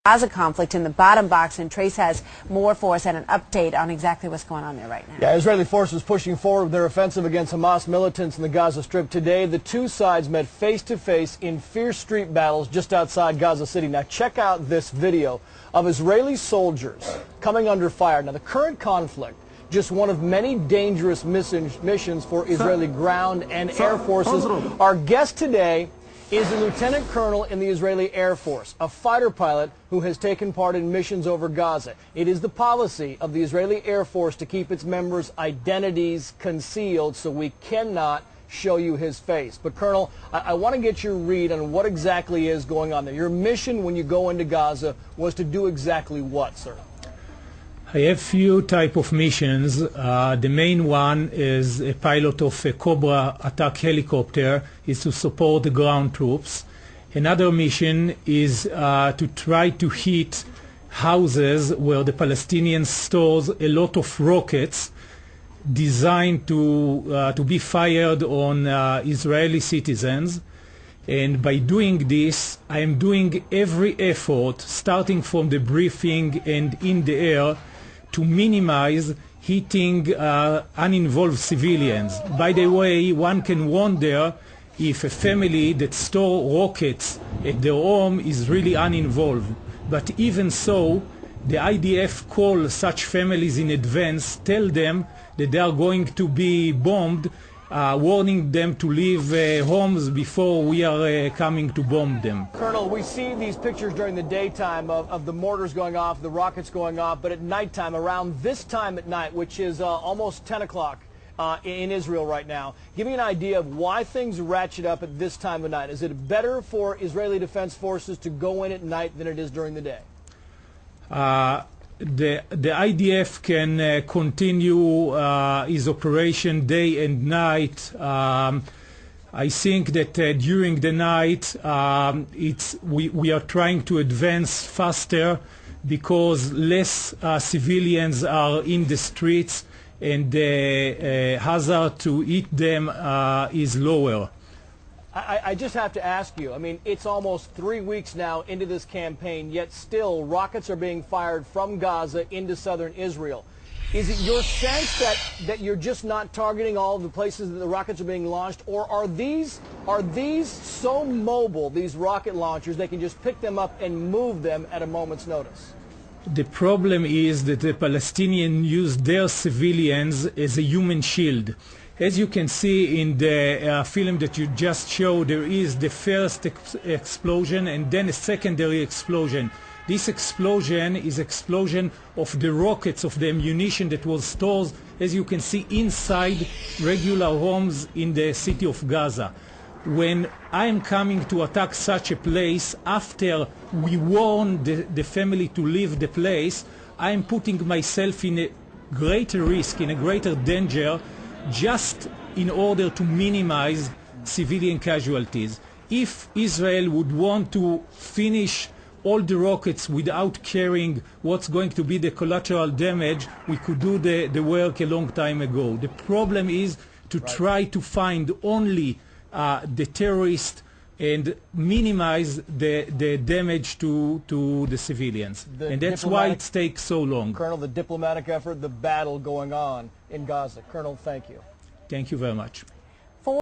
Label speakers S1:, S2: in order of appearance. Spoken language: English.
S1: Gaza conflict in the bottom box, and Trace has more for us and an update on exactly what's going on there right now.
S2: Yeah, Israeli forces pushing forward with their offensive against Hamas militants in the Gaza Strip. Today, the two sides met face-to-face in fierce street battles just outside Gaza City. Now, check out this video of Israeli soldiers coming under fire. Now, the current conflict, just one of many dangerous missions for Israeli ground and air forces. Our guest today is a lieutenant colonel in the Israeli Air Force, a fighter pilot who has taken part in missions over Gaza. It is the policy of the Israeli Air Force to keep its members' identities concealed, so we cannot show you his face. But Colonel, I want to get your read on what exactly is going on there. Your mission when you go into Gaza was to do exactly what, sir?
S3: I have few type of missions. The main one is a pilot of a Cobra attack helicopter, is to support the ground troops. Another mission is to try to hit houses where the Palestinians stores a lot of rockets designed to be fired on Israeli citizens. And by doing this, I am doing every effort, starting from the briefing and in the air, to minimize hitting uninvolved civilians. By the way, one can wonder if a family that store rockets at their home is really uninvolved. But even so, the IDF call such families in advance, tell them that they are going to be bombed, warning them to leave homes before we are coming to bomb them.
S2: Colonel, we see these pictures during the daytime of the mortars going off, the rockets going off, but at nighttime, around this time at night, which is almost 10 o'clock in Israel right now, give me an idea of why things ratchet up at this time of night. Is it better for Israeli Defense Forces to go in at night than it is during the day?
S3: The IDF can continue his operation day and night. I think that during the night we are trying to advance faster because less civilians are in the streets and the hazard to hit them is lower.
S2: I just have to ask you, I mean, it's almost 3 weeks now into this campaign, yet still rockets are being fired from Gaza into southern Israel. Is it your sense that you're just not targeting all of the places that the rockets are being launched, or are these so mobile, these rocket launchers, they can just pick them up and move them at a moment's notice?
S3: The problem is that the Palestinians use their civilians as a human shield. As you can see in the film that you just showed, there is the first explosion and then a secondary explosion. This explosion is explosion of the rockets, of the ammunition that was stored, as you can see, inside regular homes in the city of Gaza. When I am coming to attack such a place, after we warn the family to leave the place, I am putting myself in a greater risk, in a greater danger, just in order to minimize civilian casualties. If Israel would want to finish all the rockets without caring what's going to be the collateral damage, we could do the work a long time ago. The problem is to try to find only the terrorists and minimize the damage to the civilians. And that's why it takes so long.
S2: Colonel, the diplomatic effort, the battle going on in Gaza. Colonel, thank you.
S3: Thank you very much.